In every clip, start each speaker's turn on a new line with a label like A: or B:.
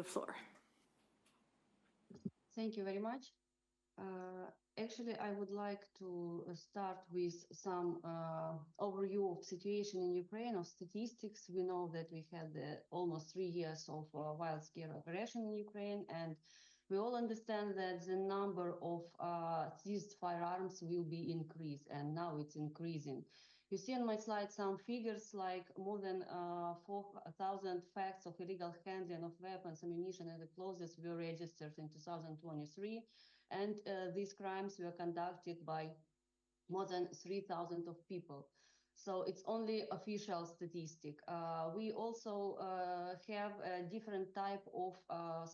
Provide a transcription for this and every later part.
A: the floor.
B: Thank you very much. Actually, I would like to start with some overview of situation in Ukraine, of statistics. We know that we had almost 3 years of wild-scale operation in Ukraine, and we all understand that the number of seized firearms will be increased, and now it's increasing. You see on my slide some figures like more than 4,000 facts of illegal handling of weapons, ammunition, and explosives were registered in 2023. And these crimes were conducted by more than 3,000 of people. So it's only official statistic. We also have a different type of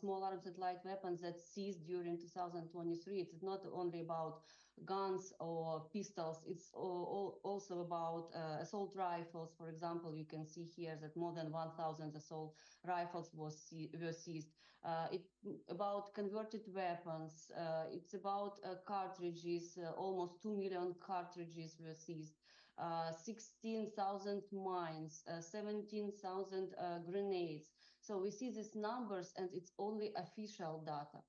B: small arms and light weapons that seized during 2023. It's not only about guns or pistols, it's also about assault rifles. For example, you can see here that more than 1,000 assault rifles were seized. It's about converted weapons. It's about cartridges. Almost 2 million cartridges were seized. 16,000 mines, 17,000 grenades. So we see these numbers, and it's only official data.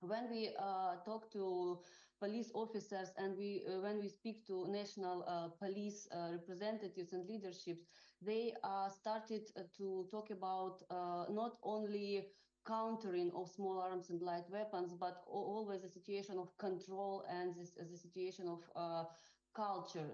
B: When we talk to police officers and when we speak to national police representatives and leaderships, they started to talk about not only countering of small arms and light weapons, but always a situation of control and the situation of culture,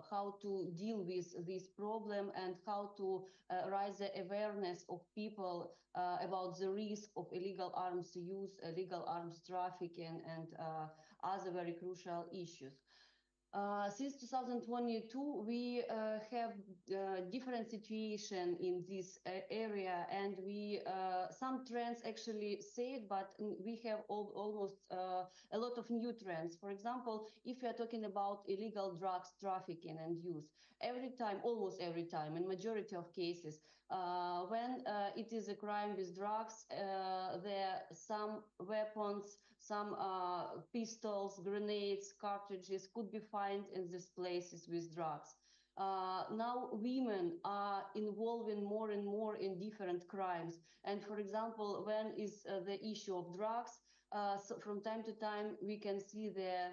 B: how to deal with this problem and how to raise the awareness of people about the risk of illegal arms use, illegal arms trafficking, and other very crucial issues. Since 2022, we have different situation in this area, and some trends actually say it, but we have almost a lot of new trends. For example, if we are talking about illegal drugs trafficking and use, almost every time, in majority of cases, when it is a crime with drugs, there are some weapons, some pistols, grenades, cartridges could be found in these places with drugs. Now women are involving more and more in different crimes. And for example, when is the issue of drugs, so from time to time, we can see the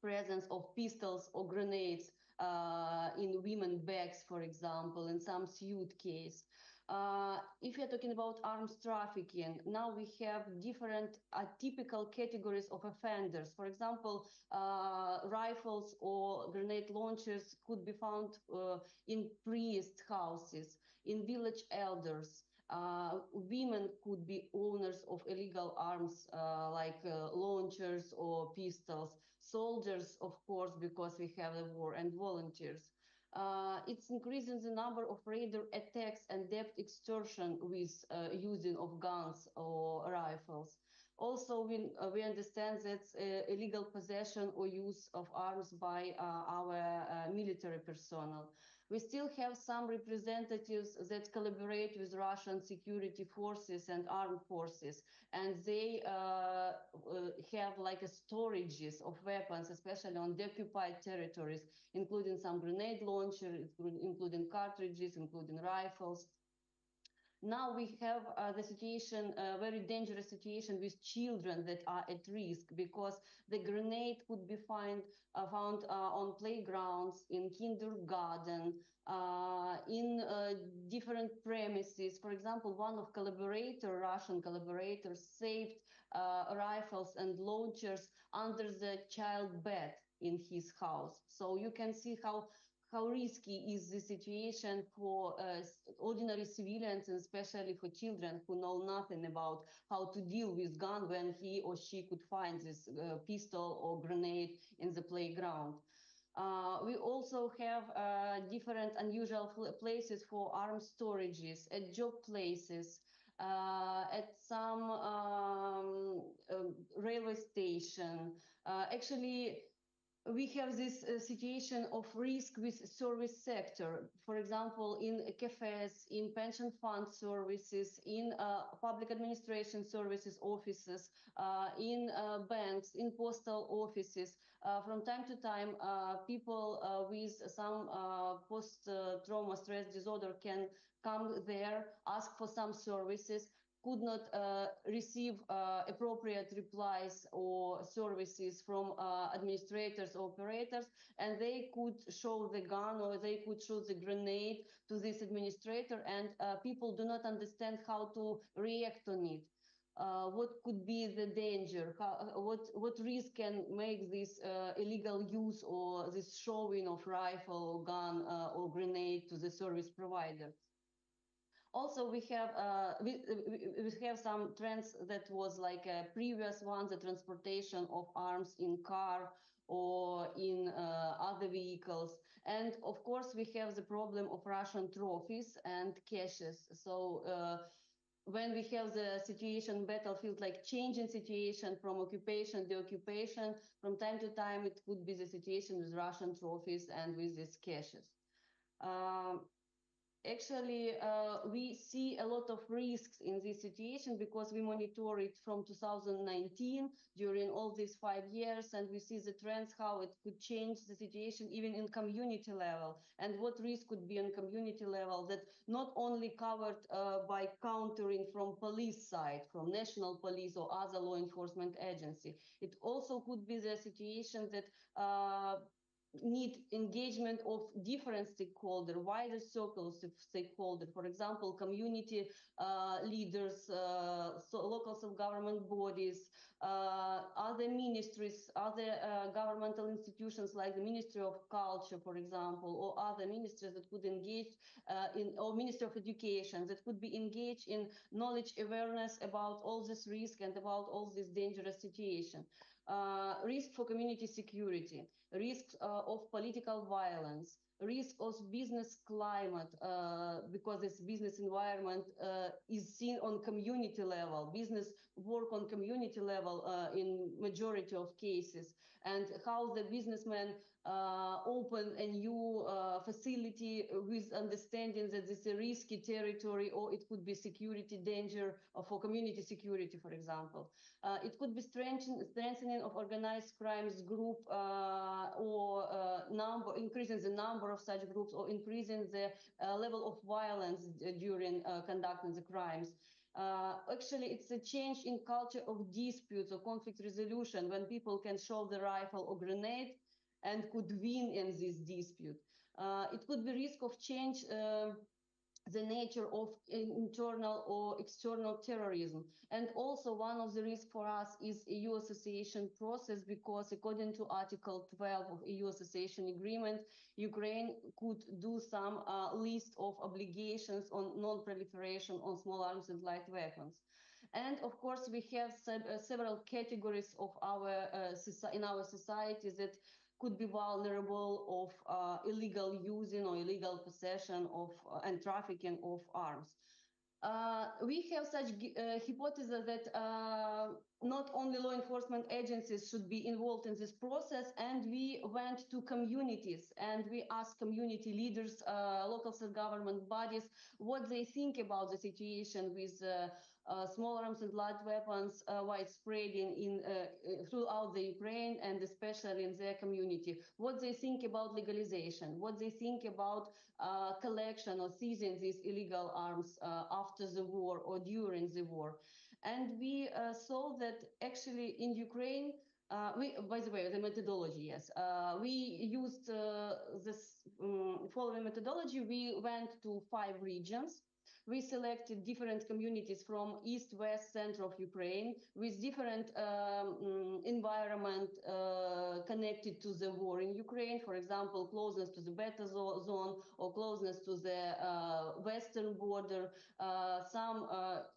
B: presence of pistols or grenades in women's bags, for example, in some suitcase. If you're talking about arms trafficking, now we have different atypical categories of offenders. For example, rifles or grenade launchers could be found in priest houses, in village elders. Women could be owners of illegal arms like launchers or pistols. Soldiers, of course, because we have the war, and volunteers. It's increasing the number of raider attacks and debt extortion with using of guns or rifles. Also, we understand that illegal possession or use of arms by our military personnel. We still have some representatives that collaborate with Russian security forces and armed forces, and they have like storages of weapons, especially on the occupied territories, including some grenade launchers, including cartridges, including rifles. Now we have the situation, a very dangerous situation with children that are at risk, because the grenade could be found on playgrounds, in kindergarten, in different premises. For example, one of Russian collaborators saved rifles and launchers under the child bed in his house. So you can see how risky is the situation for ordinary civilians, and especially for children who know nothing about how to deal with gun when he or she could find this pistol or grenade in the playground. We also have different unusual places for arms storages, at job places, at some railway station. Actually, we have this situation of risk with service sector. For example, in cafes, in pension fund services, in public administration services offices, in banks, in postal offices. From time to time, people with some post-trauma stress disorder can come there, ask for some services, could not receive appropriate replies or services from administrators or operators, and they could show the gun or they could show the grenade to this administrator, and people do not understand how to react on it. What could be the danger? What risk can make this illegal use or this showing of rifle or gun or grenade to the service provider? Also, we have some trends that was like a previous one, the transportation of arms in car or in other vehicles. And of course, we have the problem of Russian trophies and caches. So when we have the situation battlefield, like changing situation from occupation to occupation, from time to time, it could be the situation with Russian trophies and with these caches. Actually, we see a lot of risks in this situation because we monitor it from 2019 during all these 5 years, and we see the trends, how it could change the situation even in community level, and what risk could be on community level that not only covered by countering from police side, from national police or other law enforcement agency. It also could be the situation that need engagement of different stakeholders, wider circles of stakeholders, for example, community leaders, local self-government bodies, other ministries, other governmental institutions like the Ministry of Culture, for example, or other ministries that could engage or Ministry of Education that could be engaged in knowledge awareness about all this risk and about all this dangerous situation. Risk for community security, risk of political violence, risk of business climate, because this business environment is seen on community level, business work on community level in majority of cases, and how the businessmen open a new facility with understanding that this is a risky territory or it could be security danger for community security, for example. It could be strengthening of organized crimes group or increasing the number of such groups or increasing the level of violence during conducting the crimes. Actually, it's a change in culture of disputes or conflict resolution when people can show the rifle or grenade and could win in this dispute. It could be risk of change the nature of internal or external terrorism. And also one of the risks for us is EU association process, because according to Article 12 of EU association agreement, Ukraine could do some list of obligations on non-proliferation on small arms and light weapons. And of course, we have several categories of in our society that could be vulnerable of illegal using or illegal possession of and trafficking of arms. We have such hypothesis that not only law enforcement agencies should be involved in this process, and we went to communities and we asked community leaders, local self-government bodies, what they think about the situation with small arms and light weapons widespreading throughout the Ukraine and especially in their community. What they think about legalization, what they think about collection or seizing these illegal arms after the war or during the war. And we saw that actually in Ukraine, by the way, the methodology, yes. We used this following methodology. We went to 5 regions. We selected different communities from east, west, center of Ukraine with different environment connected to the war in Ukraine. For example, closeness to the Beta zone or closeness to the western border. Some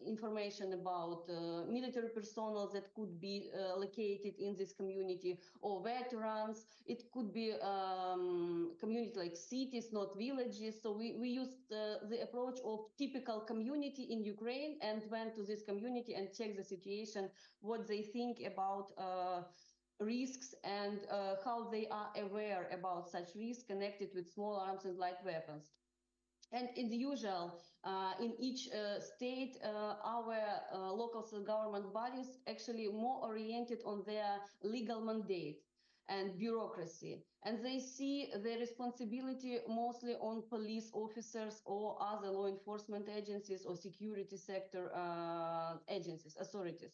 B: information about military personnel that could be located in this community, or veterans. It could be community like cities, not villages. So we used the approach of typical community in Ukraine and went to this community and checked the situation, what they think about risks and how they are aware about such risks connected with small arms and light weapons. And as usual, in each state, our local self-government bodies actually more oriented on their legal mandate. and bureaucracy. And they see the responsibility mostly on police officers or other law enforcement agencies or security sector agencies, authorities.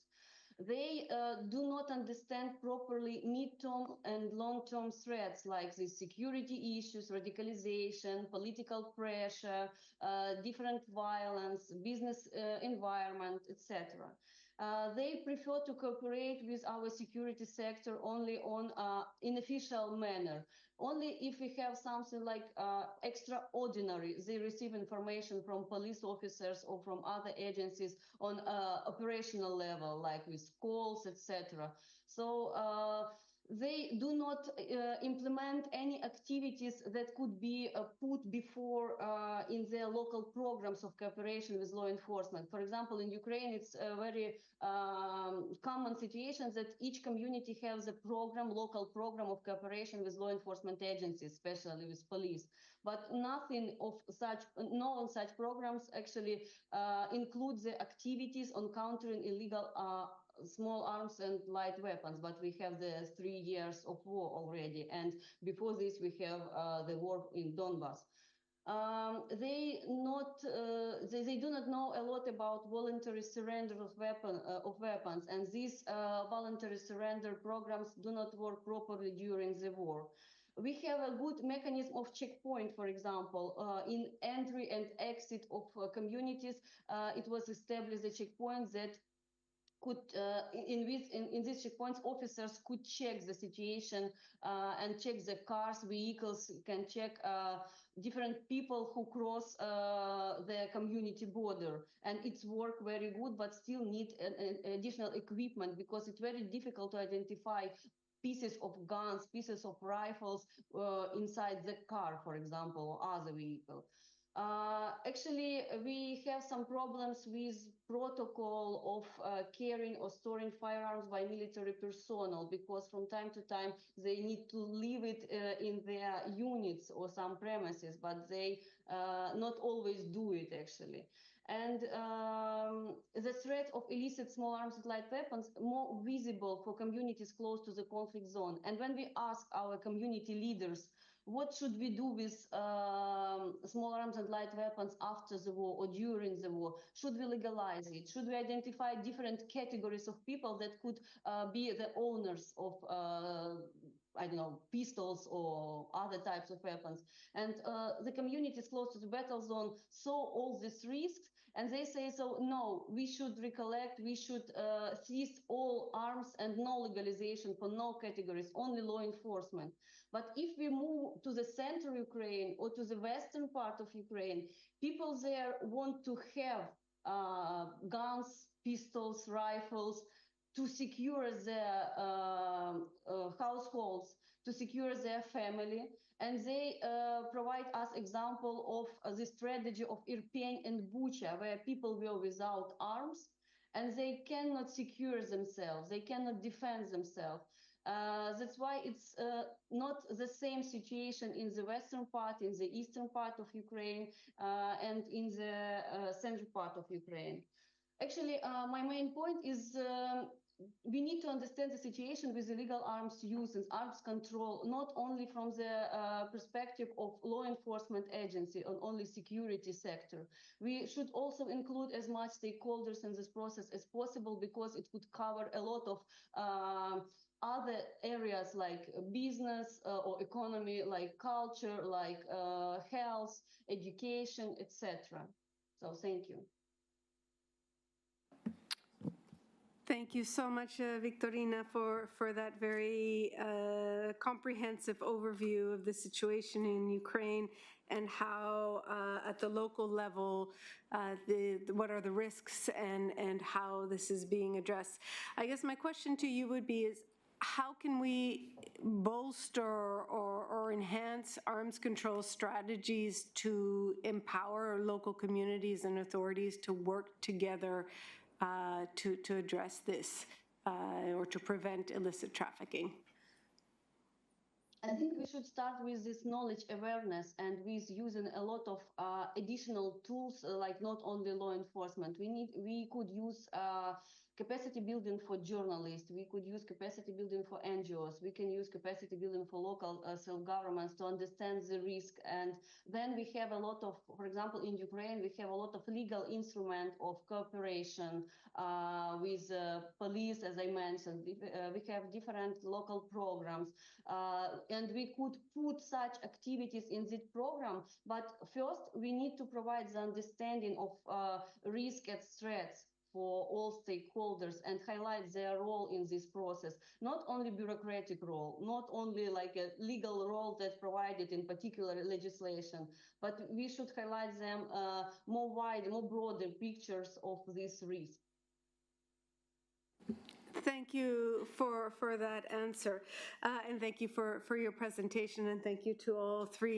B: They do not understand properly mid-term and long-term threats like the security issues, radicalization, political pressure, different violence, business environment, etc. They prefer to cooperate with our security sector only on in official manner. Only if we have something like extraordinary, they receive information from police officers or from other agencies on operational level, like with calls, etc. So they do not implement any activities that could be put before in their local programs of cooperation with law enforcement. For example, in Ukraine, it's a very common situation that each community has a program, local program of cooperation with law enforcement agencies, especially with police. But nothing of such, no such programs actually include the activities on countering illegal small arms and light weapons, but we have the 3 years of war already, and before this we have the war in Donbass. They do not know a lot about voluntary surrender of weapons, and these voluntary surrender programs do not work properly during the war. We have a good mechanism of checkpoint, for example, in entry and exit of communities. It was established a checkpoint that could, in these checkpoints, officers could check the situation and check the cars, vehicles, can check different people who cross the community border. And it's work very good, but still need an additional equipment because it's very difficult to identify pieces of guns, pieces of rifles inside the car, for example, or other vehicle. Actually, we have some problems with protocol of carrying or storing firearms by military personnel because from time to time they need to leave it in their units or some premises, but they not always do it actually. And the threat of illicit small arms and light weapons more visible for communities close to the conflict zone. And when we ask our community leaders, what should we do with small arms and light weapons after the war or during the war? Should we legalize it? Should we identify different categories of people that could be the owners of I don't know, pistols or other types of weapons? And the communities close to the battle zone saw all these risks, and they say, so no, we should recollect, we should seize all arms and no legalization for no categories, only law enforcement. But if we move to the center Ukraine or to the western part of Ukraine, people there want to have guns, pistols, rifles, to secure their households, to secure their family. And they provide us example of the strategy of Irpin and Bucha, where people were without arms and they cannot secure themselves, they cannot defend themselves. That's why it's not the same situation in the western part, in the eastern part of Ukraine, and in the central part of Ukraine. Actually, my main point is we need to understand the situation with illegal arms use and arms control, not only from the perspective of law enforcement agency or only security sector. We should also include as much stakeholders in this process as possible because it would cover a lot of other areas like business or economy, like culture, like health, education, etc. So thank you.
A: Thank you so much, Viktorina, for that very comprehensive overview of the situation in Ukraine and how at the local level, what are the risks and how this is being addressed. I guess my question to you would be is, how can we bolster or enhance arms control strategies to empower local communities and authorities to work together to address this or to prevent illicit trafficking?
B: I think we should start with this knowledge awareness and with using a lot of additional tools, like not only law enforcement. We could use capacity building for journalists. We could use capacity building for NGOs. We can use capacity building for local self-governments to understand the risk. And then we have a lot of, for example, in Ukraine, we have a lot of legal instrument of cooperation with police, as I mentioned. We have different local programs. And we could put such activities in this program, but first we need to provide the understanding of risk and threats for all stakeholders and highlight their role in this process. Not only bureaucratic role, not only like a legal role that's provided in particular legislation, but we should highlight them more wide, more broader pictures of this risk.
A: Thank you for that answer, and thank you for your presentation, and thank you to all three